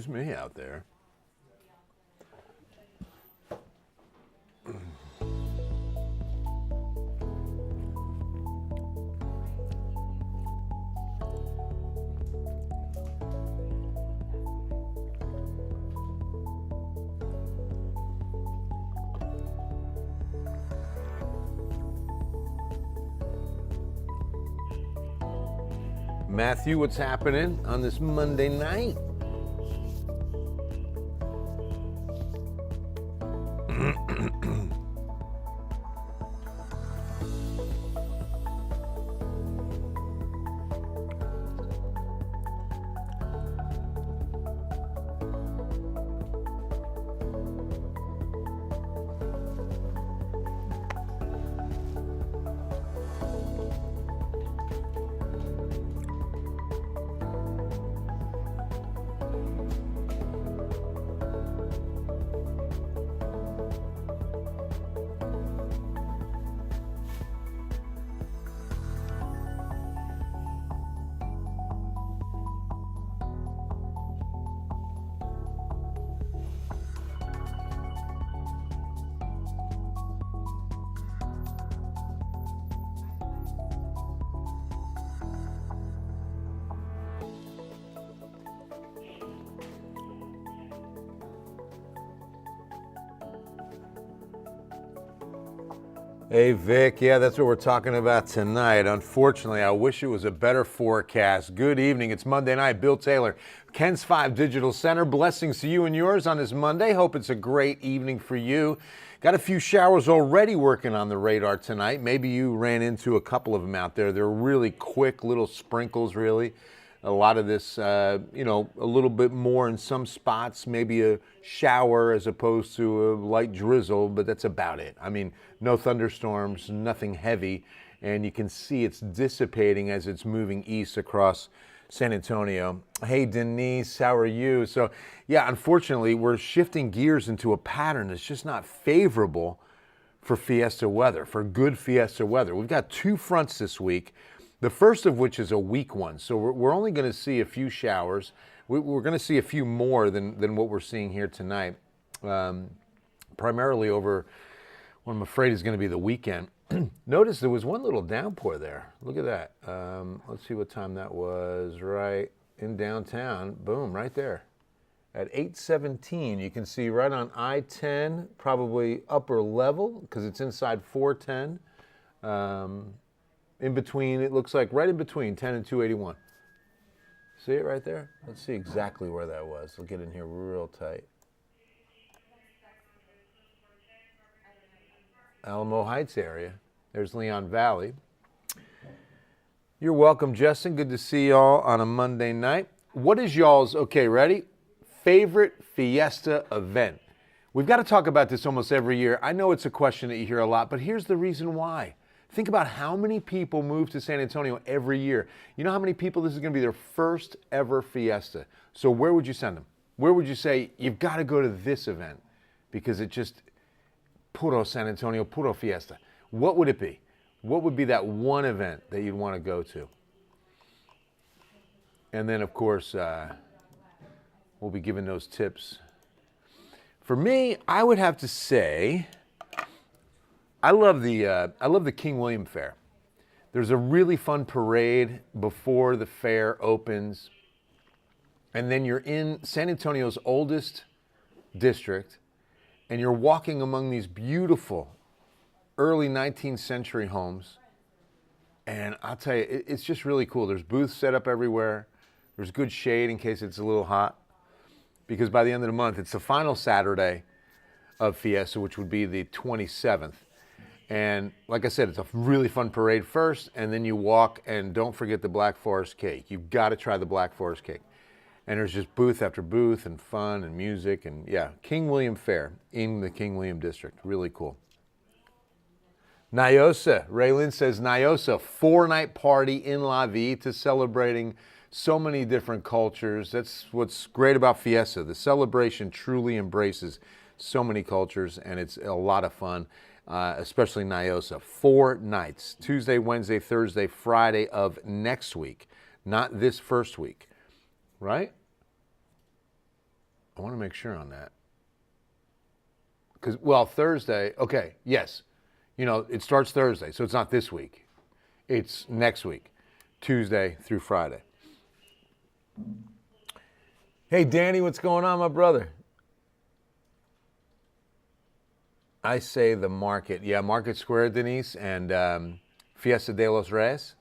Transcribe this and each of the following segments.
Excuse me out there. Matthew, what's happening on this Monday night? Hey Vic, yeah, that's what we're talking about tonight. Unfortunately, I wish it was a better forecast. Good evening, it's Monday night. Bill Taylor, Ken's 5 Digital Center. Blessings to you and yours on this Monday. Hope it's a great evening for you. Got a few showers already working on the radar tonight. Maybe you ran into a couple of them out there. They're really quick little sprinkles, really. A lot of this, a little bit more in some spots, maybe a shower as opposed to a light drizzle, but that's about it. I mean, no thunderstorms, nothing heavy, and you can see it's dissipating as it's moving east across San Antonio. Hey, Denise, how are you? So, yeah, unfortunately, we're shifting gears into a pattern that's just not favorable for Fiesta weather, for good Fiesta weather. We've got 2 fronts this week. The first of which is a weak one. So we're only going to see a few showers. We're going to see a few more than what we're seeing here tonight, primarily over what I'm afraid is going to be the weekend. Notice there was one little downpour there. Look at that. Let's see what time that was, right in downtown. Boom, right there. At 8:17, you can see right on I-10, probably upper level because it's inside 410. In between, it looks like right in between 10 and 281. See it right there? Let's see exactly where that was. We'll get in here real tight. Alamo Heights area. There's Leon Valley. You're welcome, Justin. Good to see y'all on a Monday night. What is y'all's, okay, ready? Favorite Fiesta event? We've got to talk about this almost every year. I know it's a question that you hear a lot, but here's the reason why. Think about how many people move to San Antonio every year. You know how many people this is going to be their first ever Fiesta. So where would you send them? Where would you say, you've got to go to this event? Because it just, puro San Antonio, puro Fiesta. What would it be? What would be that one event that you'd want to go to? And then, of course, we'll be giving those tips. For me, I would have to say, I love the King William Fair. There's a really fun parade before the fair opens. And then you're in San Antonio's oldest district, and you're walking among these beautiful early 19th century homes. And I'll tell you, it's just really cool. There's booths set up everywhere. There's good shade in case it's a little hot. Because by the end of the month, it's the final Saturday of Fiesta, which would be the 27th. And like I said, it's a really fun parade first, and then you walk, and don't forget the Black Forest cake. You've got to try the Black Forest cake. And there's just booth after booth and fun and music. And yeah, King William Fair in the King William District. Really cool. Nyosa, Raylyn says, Nyosa, 4-night party in La Vita celebrating so many different cultures. That's what's great about Fiesta. The celebration truly embraces so many cultures, and it's a lot of fun, especially Nyosa. 4 nights, Tuesday, Wednesday, Thursday, Friday of next week, not this first week, right? I want to make sure on that. Because, well, Thursday, okay, yes. You know, it starts Thursday, so it's not this week. It's next week, Tuesday through Friday. Hey, Danny, what's going on, my brother? I say the market. Yeah, Market Square, Denise, and Fiesta de los Reyes.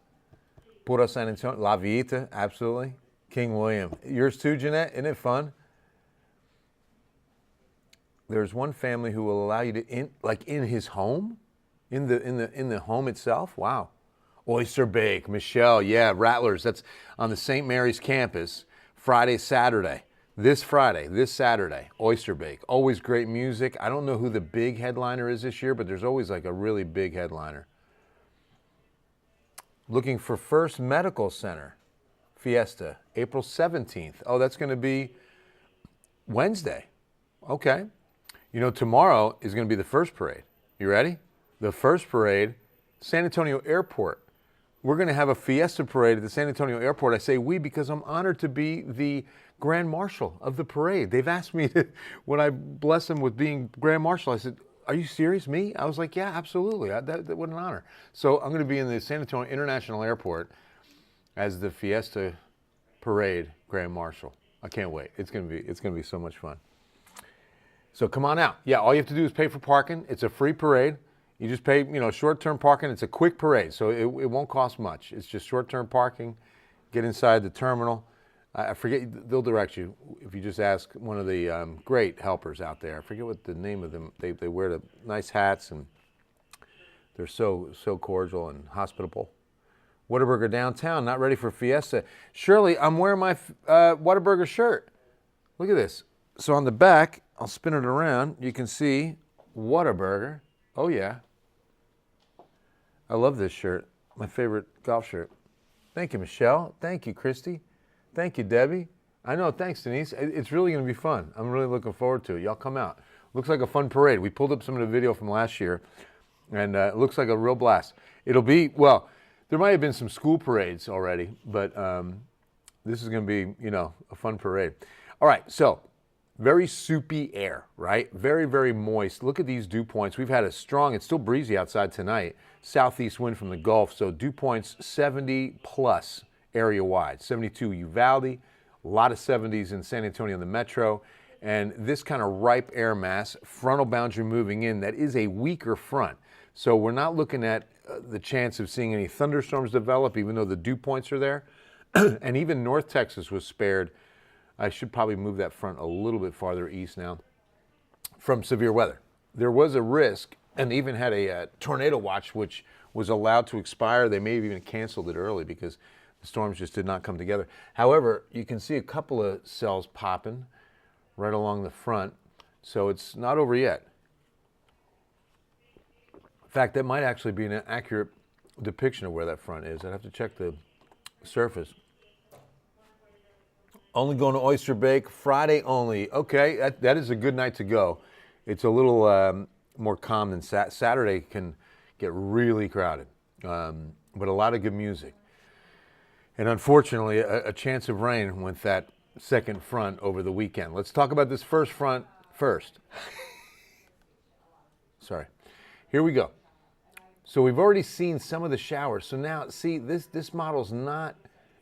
Puro San Antonio. La Vita, absolutely. King William. Yours too, Jeanette? Isn't it fun? There's one family who will allow you to in his home, in the home itself. Wow. Oyster Bake, Michelle, yeah, Rattlers. That's on the St. Mary's campus, Friday, Saturday. This Friday, this Saturday, Oyster Bake. Always great music. I don't know who the big headliner is this year, but there's always like a really big headliner. Looking for First Medical Center, Fiesta, April 17th. Oh, that's going to be Wednesday. Okay. You know, tomorrow is going to be the first parade. You ready? The first parade, San Antonio Airport. We're going to have a Fiesta parade at the San Antonio Airport. I say we because I'm honored to be the Grand Marshal of the parade. They've asked me to, when I bless them with being Grand Marshal, I said, are you serious, me? I was like, yeah, absolutely. What an honor. So I'm going to be in the San Antonio International Airport as the Fiesta parade Grand Marshal. I can't wait. It's going to be so much fun. So come on out. Yeah, all you have to do is pay for parking. It's a free parade. You just pay, short-term parking. It's a quick parade, so it won't cost much. It's just short-term parking. Get inside the terminal. I forget, they'll direct you if you just ask one of the great helpers out there. I forget what the name of them. They wear the nice hats, and they're so cordial and hospitable. Whataburger downtown, not ready for Fiesta. Shirley, I'm wearing my Whataburger shirt. Look at this. So on the back, I'll spin it around. You can see Whataburger. Oh, yeah. I love this shirt. My favorite golf shirt. Thank you, Michelle. Thank you, Christy. Thank you, Debbie. I know. Thanks, Denise. It's really going to be fun. I'm really looking forward to it. Y'all come out. Looks like a fun parade. We pulled up some of the video from last year, and it looks like a real blast. It'll be, well, there might have been some school parades already, but this is going to be, a fun parade. All right, so very soupy air, right? Very, very moist. Look at these dew points. We've had a strong, it's still breezy outside tonight, southeast wind from the Gulf. So dew points 70 plus area wide. 72 Uvalde, a lot of 70s in San Antonio in the metro. And this kind of ripe air mass, frontal boundary moving in, that is a weaker front. So we're not looking at the chance of seeing any thunderstorms develop, even though the dew points are there. And even North Texas was spared. I should probably move that front a little bit farther east now from severe weather. There was a risk, and even had a tornado watch, which was allowed to expire. They may have even canceled it early because the storms just did not come together. However, you can see a couple of cells popping right along the front, so it's not over yet. In fact, that might actually be an accurate depiction of where that front is. I'd have to check the surface. Only going to Oyster Bake, Friday only. Okay, that is a good night to go. It's a little more calm than Saturday can get really crowded, but a lot of good music. And unfortunately, a chance of rain with that second front over the weekend. Let's talk about this first front first. Sorry. Here we go. So we've already seen some of the showers. So now, see, this model's not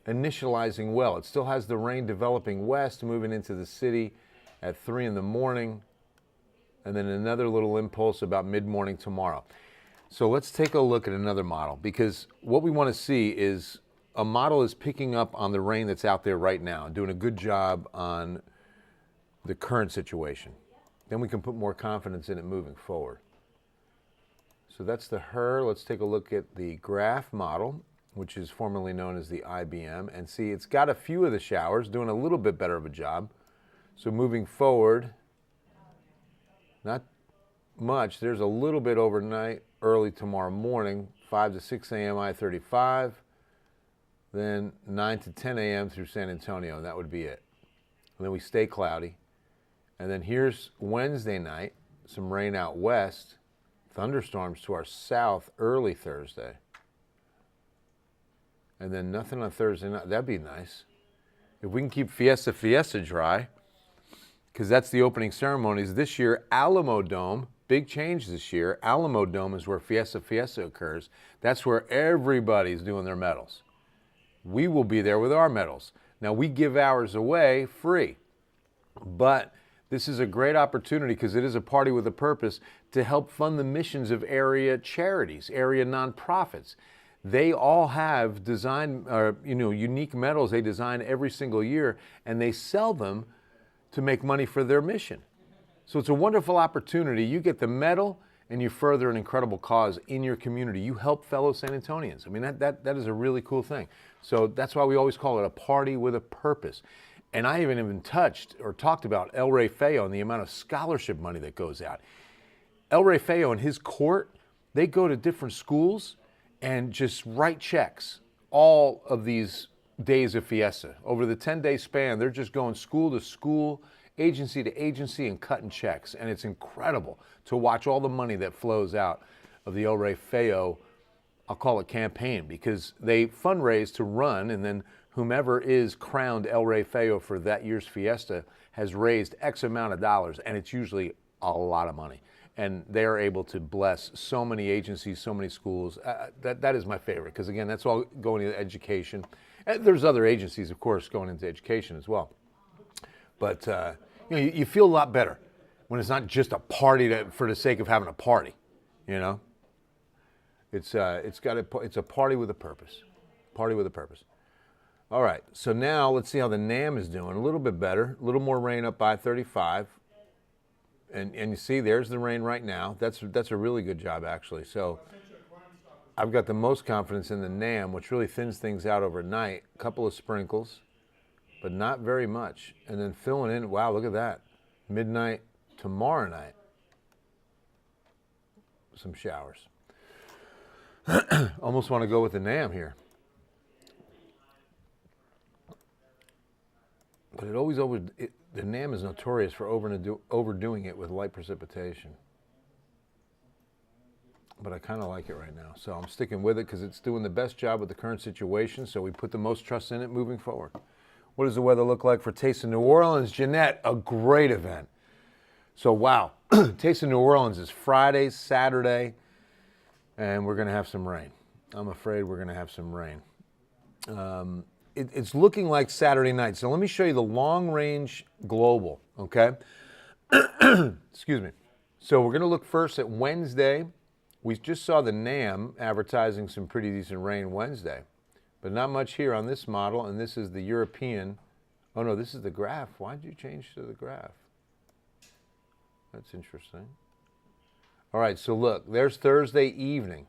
initializing well. It still has the rain developing west, moving into the city at 3 in the morning, and then another little impulse about mid-morning tomorrow. So let's take a look at another model, because what we want to see is a model is picking up on the rain that's out there right now and doing a good job on the current situation. Then we can put more confidence in it moving forward. So that's the HER. Let's take a look at the graph model, which is formerly known as the IBM, and see it's got a few of the showers, doing a little bit better of a job. So moving forward, not much. There's a little bit overnight, early tomorrow morning, 5 to 6 a.m. I-35, then 9 to 10 a.m. through San Antonio, and that would be it. And then we stay cloudy. And then here's Wednesday night, some rain out west, thunderstorms to our south early Thursday. And then nothing on Thursday night. That'd be nice. If we can keep Fiesta dry, because that's the opening ceremonies. This year, Alamo Dome, big change this year. Alamo Dome is where Fiesta occurs. That's where everybody's doing their medals. We will be there with our medals. Now, we give ours away free, but this is a great opportunity because it is a party with a purpose to help fund the missions of area charities, area nonprofits. They all have unique medals they design every single year, and they sell them to make money for their mission. So it's a wonderful opportunity. You get the medal and you further an incredible cause in your community. You help fellow San Antonians. I mean, that is a really cool thing. So that's why we always call it a party with a purpose. And I haven't even touched or talked about El Rey Feo and the amount of scholarship money that goes out. El Rey Feo and his court, they go to different schools and just write checks all of these days of Fiesta. Over the 10-day span, they're just going school to school, agency to agency, and cutting checks. And it's incredible to watch all the money that flows out of the El Rey Feo, I'll call it campaign, because they fundraise to run, and then whomever is crowned El Rey Feo for that year's Fiesta has raised X amount of dollars, and it's usually a lot of money. And they're able to bless so many agencies, so many schools. That is my favorite, because again, that's all going into education. And there's other agencies, of course, going into education as well. But you feel a lot better when it's not just a party for the sake of having a party. It's a party with a purpose. Party with a purpose. All right, so now let's see how the NAM is doing. A little bit better, a little more rain up by 35. And you see, there's the rain right now. That's a really good job, actually. So I've got the most confidence in the NAM, which really thins things out overnight. A couple of sprinkles, but not very much. And then filling in, wow, look at that. Midnight tomorrow night, some showers. Almost want to go with the NAM here. But the NAM is notorious for overdoing it with light precipitation. But I kind of like it right now. So I'm sticking with it because it's doing the best job with the current situation. So we put the most trust in it moving forward. What does the weather look like for Taste of New Orleans? Jeanette, a great event. So wow, Taste of New Orleans is Friday, Saturday, and we're going to have some rain. I'm afraid we're going to have some rain. It's looking like Saturday night. So let me show you the long-range global, okay? Excuse me. So we're going to look first at Wednesday. We just saw the NAM advertising some pretty decent rain Wednesday, but not much here on this model, and this is the European. Oh, no, this is the graph. Why did you change to the graph? That's interesting. All right, so look, there's Thursday evening.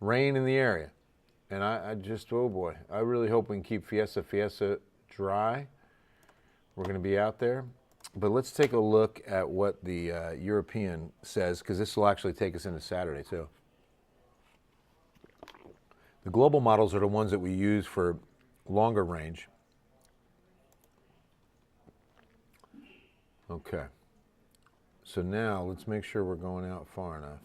Rain in the area. And I just, oh boy, I really hope we can keep Fiesta dry. We're going to be out there. But let's take a look at what the European says, because this will actually take us into Saturday too. The global models are the ones that we use for longer range. Okay. So now let's make sure we're going out far enough.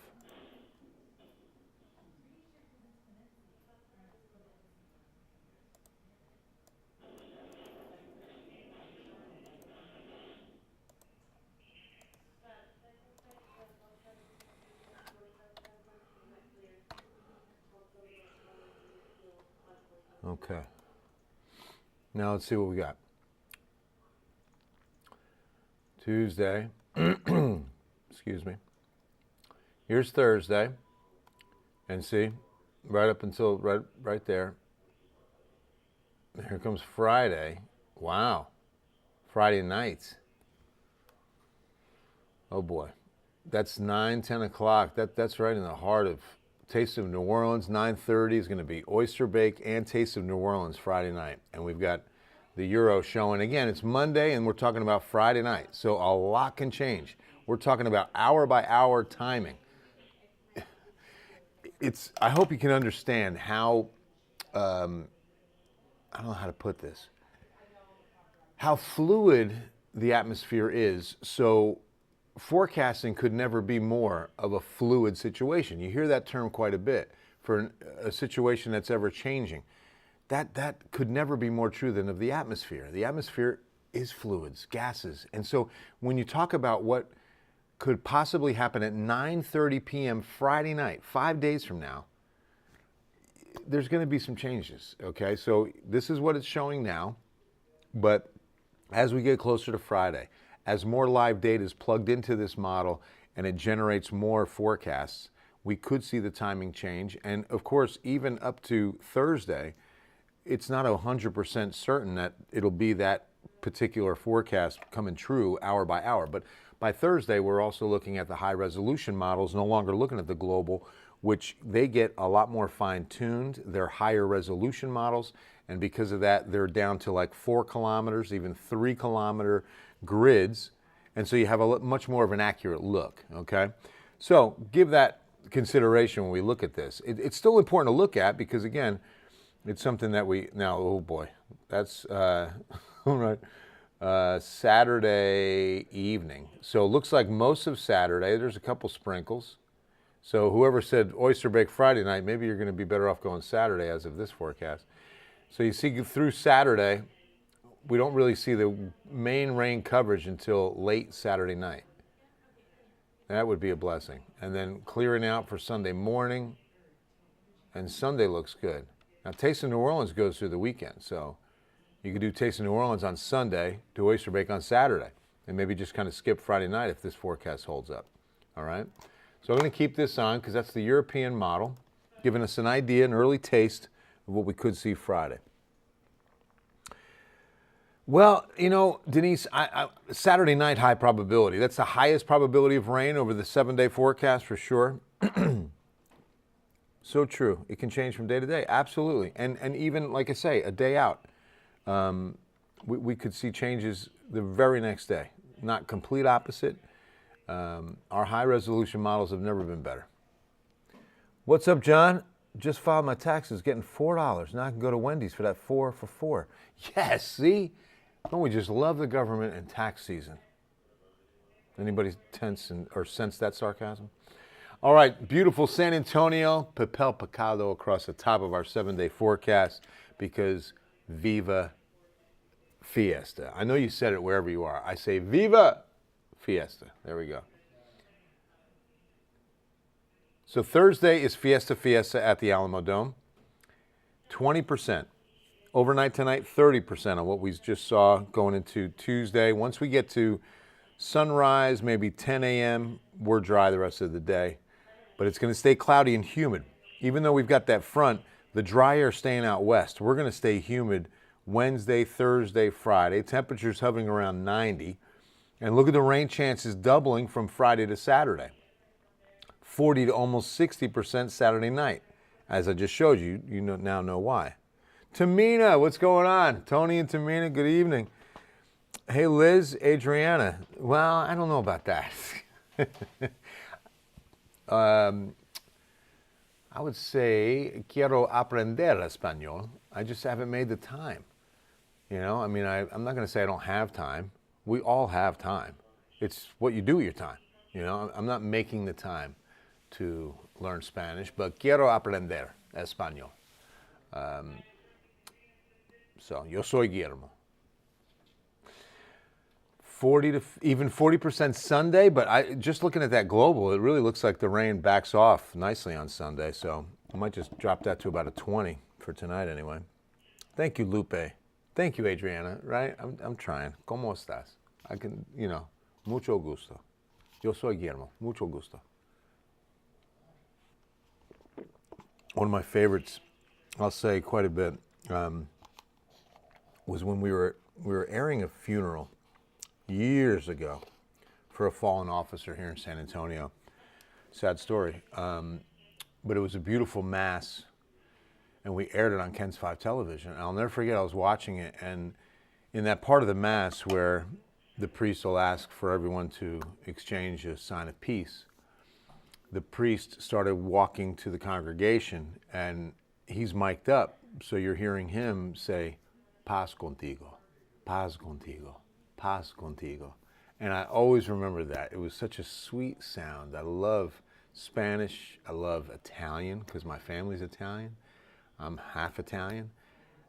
Okay. Now let's see what we got. Tuesday. Excuse me. Here's Thursday. And see, right up until right there. Here comes Friday. Wow. Friday night. Oh boy. That's 9, 10 o'clock. That's right in the heart of Taste of New Orleans. 9:30 is going to be Oyster Bake and Taste of New Orleans Friday night. And we've got the Euro showing. Again, it's Monday and we're talking about Friday night. So a lot can change. We're talking about hour by hour timing. I hope you can understand how, I don't know how to put this, how fluid the atmosphere is. So forecasting could never be more of a fluid situation. You hear that term quite a bit for a situation that's ever changing. That could never be more true than of the atmosphere. The atmosphere is fluids, gases. And so when you talk about what could possibly happen at 9:30 p.m. Friday night, 5 days from now, there's going to be some changes, okay? So this is what it's showing now, but as we get closer to Friday, as more live data is plugged into this model and it generates more forecasts, we could see the timing change. And of course, even up to Thursday, it's not 100% certain that it'll be that particular forecast coming true hour by hour. But by Thursday, we're also looking at the high resolution models, no longer looking at the global, which they get a lot more fine-tuned. They're higher resolution models, and because of that, they're down to like 4 kilometers, even 3 kilometer grids, and so you have a much more of an accurate look, okay? So give that consideration when we look at this. It's still important to look at because, again, it's something that oh boy, that's, all right, Saturday evening. So it looks like most of Saturday, there's a couple sprinkles. So whoever said oyster bake Friday night, maybe you're going to be better off going Saturday as of this forecast. So you see through Saturday, we don't really see the main rain coverage until late Saturday night. That would be a blessing. And then clearing out for Sunday morning, and Sunday looks good. Now Taste of New Orleans goes through the weekend, so you could do Taste of New Orleans on Sunday, do oyster bake on Saturday, and maybe just kind of skip Friday night if this forecast holds up, all right? So I'm going to keep this on because that's the European model, giving us an idea, an early taste of what we could see Friday. Well, you know, Denise, Saturday night high probability. That's the highest probability of rain over the 7-day forecast for sure. So true. It can change from day to day. Absolutely. And even, like I say, a day out, we could see changes the very next day. Not complete opposite. Our high resolution models have never been better. What's up, John? Just filed my taxes, getting $4. Now I can go to Wendy's for that 4 for 4. Yes, see? Don't we just love the government and tax season? Anybody tense or sense that sarcasm? All right, beautiful San Antonio, papel picado across the top of our 7-day forecast because Viva Fiesta. I know you said it wherever you are. I say Viva Fiesta. There we go. So Thursday is Fiesta at the Alamo Dome. 20%. Overnight tonight, 30% on what we just saw going into Tuesday. Once we get to sunrise, maybe 10 a.m., we're dry the rest of the day. But it's going to stay cloudy and humid. Even though we've got that front, the dry air staying out west. We're going to stay humid Wednesday, Thursday, Friday. Temperatures hovering around 90. And look at the rain chances doubling from Friday to Saturday. 40 to almost 60% Saturday night. As I just showed you, you now know why. Tamina, what's going on? Tony and Tamina, good evening. Hey, Liz, Adriana. Well, I don't know about that. I would say, quiero aprender español. I just haven't made the time. You know, I mean, I'm not going to say I don't have time. We all have time. It's what you do with your time. You know, I'm not making the time to learn Spanish, but quiero aprender español. So, yo soy Guillermo. 40 to even 40% Sunday, but just looking at that global, it really looks like the rain backs off nicely on Sunday. So I might just drop that to about a 20 for tonight anyway. Thank you, Lupe. Thank you, Adriana. Right? I'm trying. ¿Cómo estás? I can, you know, mucho gusto. Yo soy Guillermo. Mucho gusto. One of my favorites, I'll say quite a bit, was when we were airing a funeral years ago for a fallen officer here in San Antonio. Sad story. But it was a beautiful mass, and we aired it on Ken's 5 television. And I'll never forget, I was watching it, and in that part of the mass where the priest will ask for everyone to exchange a sign of peace, the priest started walking to the congregation, and he's mic'd up, so you're hearing him say, paz contigo, paz contigo, paz contigo. And I always remember that. It was such a sweet sound. I love Spanish. I love Italian because my family's Italian. I'm half Italian.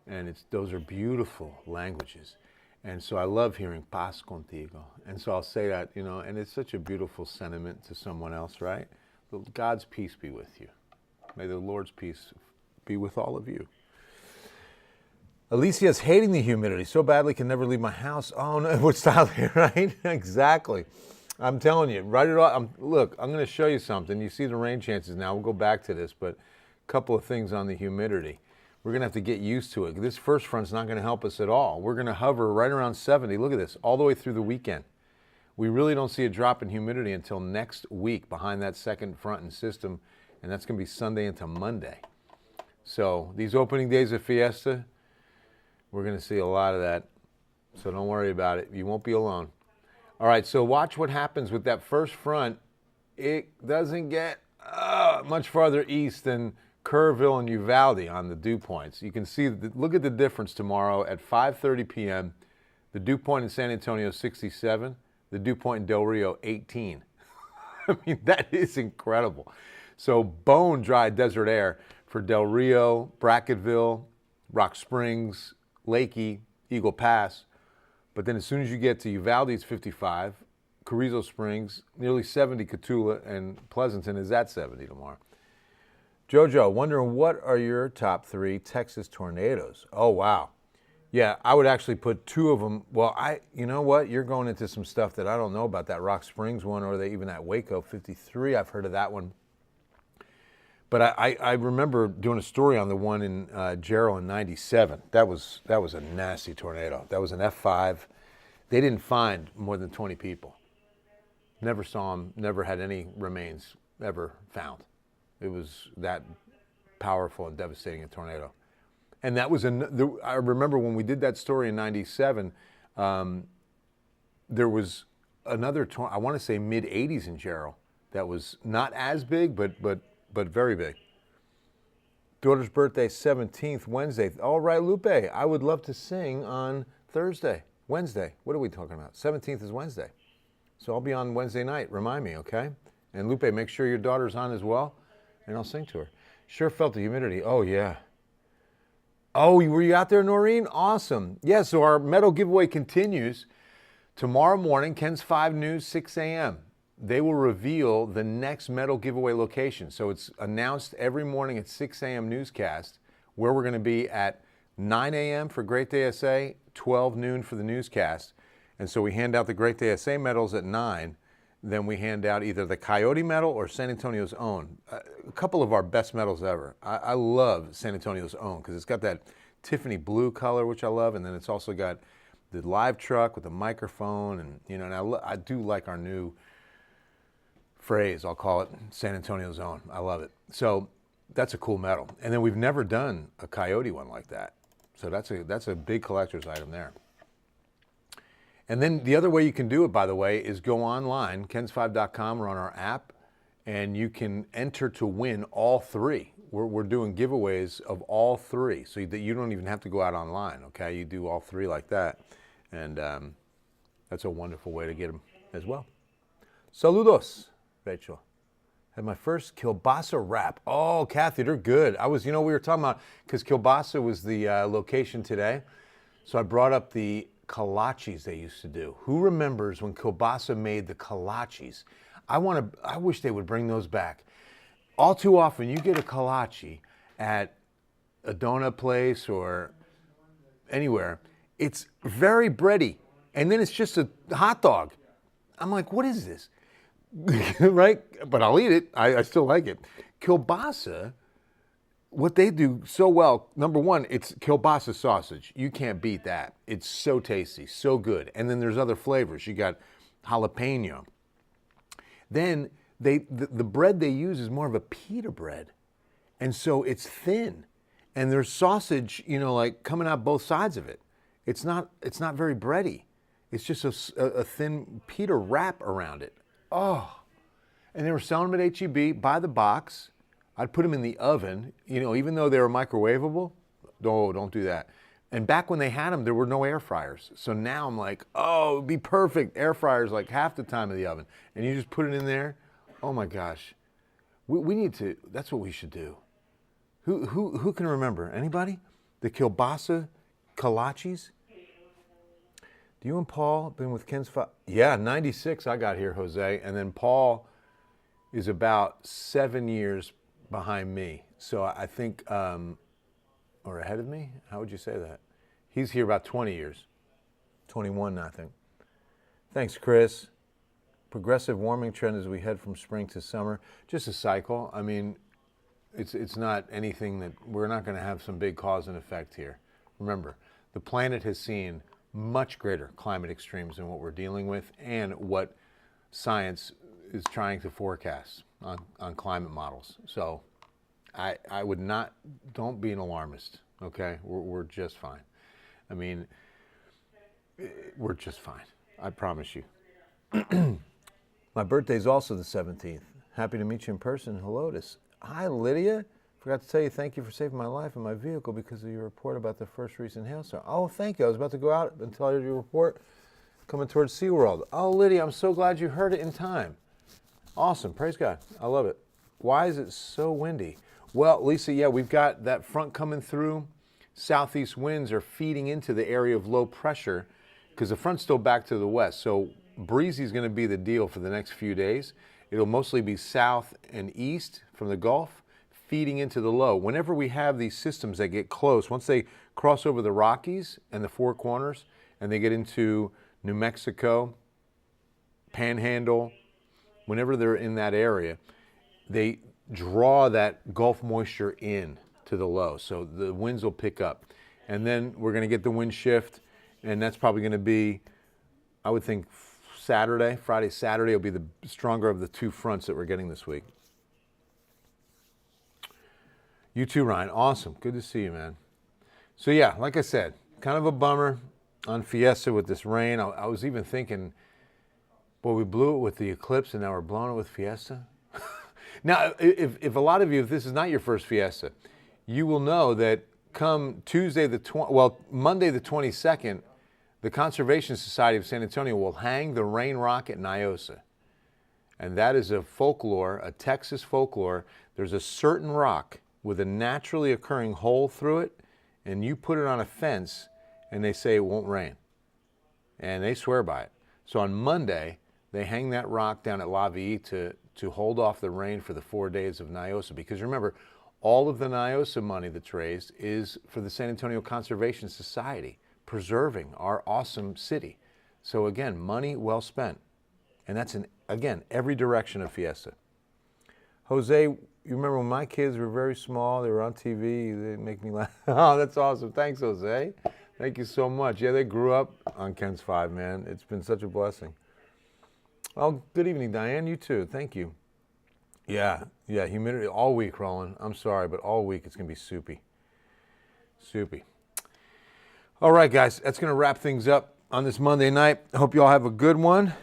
And those are beautiful languages. And so I love hearing paz contigo. And so I'll say that, and it's such a beautiful sentiment to someone else, right? God's peace be with you. May the Lord's peace be with all of you. Alicia's hating the humidity so badly can never leave my house. Oh no, what style here, right? Exactly. I'm telling you, write it off. Look, I'm going to show you something. You see the rain chances now. We'll go back to this, but a couple of things on the humidity. We're going to have to get used to it. This first front's not going to help us at all. We're going to hover right around 70. Look at this, all the way through the weekend. We really don't see a drop in humidity until next week behind that second front and system, and that's going to be Sunday into Monday. So these opening days of Fiesta, we're going to see a lot of that. So don't worry about it. You won't be alone. All right, so watch what happens with that first front. It doesn't get much farther east than Kerrville and Uvalde on the dew points. You can see, look at the difference tomorrow at 5:30 p.m. The dew point in San Antonio, 67. The dew point in Del Rio, 18. I mean, that is incredible. So bone dry desert air for Del Rio, Brackettville, Rock Springs, Lakey, Eagle Pass. But then as soon as you get to Uvalde, it's 55. Carrizo Springs, nearly 70. Cotulla and Pleasanton is at 70 tomorrow. Jojo, wondering what are your top 3 Texas tornadoes? Oh, wow. Yeah, I would actually put 2 of them. Well, you know what? You're going into some stuff that I don't know about, that Rock Springs one, or even that Waco 53. I've heard of that one. But I remember doing a story on the one in Jarrell in 97. That was a nasty tornado. That was an F5. They didn't find more than 20 people. Never saw them, never had any remains ever found. It was that powerful and devastating a tornado. And that was, I remember when we did that story in 97, there was another, I want to say mid-80s in Jarrell, that was not as big, but very big. Daughter's birthday, 17th, Wednesday. All right, Lupe, I would love to sing on Wednesday. What are we talking about? 17th is Wednesday. So I'll be on Wednesday night. Remind me, okay? And Lupe, make sure your daughter's on as well, and I'll sing to her. Sure felt the humidity. Oh, yeah. Oh, were you out there, Noreen? Awesome. Yeah, so our medal giveaway continues. Tomorrow morning, Ken's 5 News, 6 a.m. They will reveal the next medal giveaway location. So it's announced every morning at 6 a.m. newscast, where we're going to be at 9 a.m. for Great Day SA, 12 noon for the newscast. And so we hand out the Great Day SA medals at 9. Then we hand out either the Coyote medal or San Antonio's own. A couple of our best medals ever. I love San Antonio's own because it's got that Tiffany blue color, which I love, and then it's also got the live truck with the microphone, and and I do like our new phrase. I'll call it San Antonio's own. I love it. So that's a cool medal. And then we've never done a Coyote one like that. So that's a big collector's item there. And then the other way you can do it, by the way, is go online, kens5.com, or on our app, and you can enter to win all 3. We're doing giveaways of all 3, so that you don't even have to go out online, okay? You do all 3 like that, and that's a wonderful way to get them as well. Saludos, Rachel. Had my first kielbasa wrap. Oh, Kathy, they're good. We were talking about, because kielbasa was the location today, so I brought up the kolaches they used to do. Who remembers when kielbasa made the kolaches? I wish they would bring those back. All too often, you get a kolache at a donut place or anywhere. It's very bready, and then it's just a hot dog. I'm like, what is this? Right? But I'll eat it. I still like it. Kielbasa, what they do so well, number one, it's kielbasa sausage. You can't beat that. It's so tasty, so good. And then there's other flavors. You got jalapeno. Then the bread they use is more of a pita bread. And so it's thin. And there's sausage, like coming out both sides of it. It's not very bready. It's just a thin pita wrap around it. Oh. And they were selling them at HEB by the box. I'd put them in the oven, even though they were microwavable. No, don't do that. And back when they had them, there were no air fryers. So now I'm like, oh, it'd be perfect. Air fryers like half the time of the oven. And you just put it in there. Oh my gosh. We need to, that's what we should do. Who can remember? Anybody? The kielbasa kolaches? Do you and Paul been with Ken's 5? Yeah, 96 I got here, Jose. And then Paul is about 7 years behind me. So I think, or ahead of me? How would you say that? He's here about 20 years. 21, I think. Thanks, Chris. Progressive warming trend as we head from spring to summer. Just a cycle. I mean, it's not anything that we're not going to have some big cause and effect here. Remember, the planet has seen much greater climate extremes than what we're dealing with and what science is trying to forecast on climate models. So I would not, don't be an alarmist, okay? We're just fine. I mean, we're just fine. I promise you. My birthday's also the 17th. Happy to meet you in person. Hello, hi, Lydia. Forgot to tell you thank you for saving my life in my vehicle because of your report about the first recent hailstorm. Oh, thank you. I was about to go out and tell you your report coming towards SeaWorld. Oh, Lydia, I'm so glad you heard it in time. Awesome. Praise God. I love it. Why is it so windy? Well, Lisa, yeah, we've got that front coming through. Southeast winds are feeding into the area of low pressure because the front's still back to the west. So breezy is going to be the deal for the next few days. It'll mostly be south and east from the Gulf, feeding into the low. Whenever we have these systems that get close, once they cross over the Rockies and the Four Corners, and they get into New Mexico, Panhandle, whenever they're in that area, they draw that Gulf moisture in to the low. So the winds will pick up. And then we're going to get the wind shift, and that's probably going to be, I would think, Friday, Saturday will be the stronger of the two fronts that we're getting this week. You too, Ryan. Awesome. Good to see you, man. So yeah, like I said, kind of a bummer on Fiesta with this rain. I was even thinking, boy, we blew it with the eclipse and now we're blowing it with Fiesta. Now, if a lot of you, if this is not your first Fiesta, you will know that come Monday the 22nd, the Conservation Society of San Antonio will hang the rain rock at Nyosa. And that is a folklore, a Texas folklore. There's a certain rock with a naturally occurring hole through it, and you put it on a fence, and they say it won't rain. And they swear by it. So on Monday, they hang that rock down at La Vie to hold off the rain for the 4 days of Nyosa. Because remember, all of the Nyosa money that's raised is for the San Antonio Conservation Society, preserving our awesome city. So again, money well spent. And that's in, again, every direction of Fiesta. Jose, you remember when my kids were very small, they were on TV, they make me laugh. Oh, that's awesome. Thanks, Jose. Thank you so much. Yeah, they grew up on Ken's 5, man. It's been such a blessing. Oh, good evening, Diane. You too. Thank you. Yeah, humidity all week, Roland. I'm sorry, but all week it's going to be soupy. Soupy. All right, guys, that's going to wrap things up on this Monday night. I hope you all have a good one.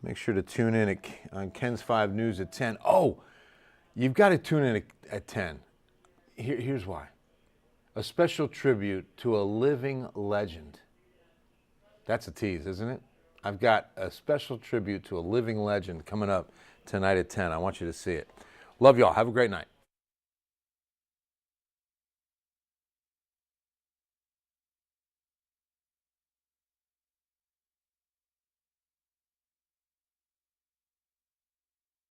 Make sure to tune in on Ken's 5 News at 10. Oh, you've got to tune in at 10. Here's why. A special tribute to a living legend. That's a tease, isn't it? I've got a special tribute to a living legend coming up tonight at 10. I want you to see it. Love y'all. Have a great night.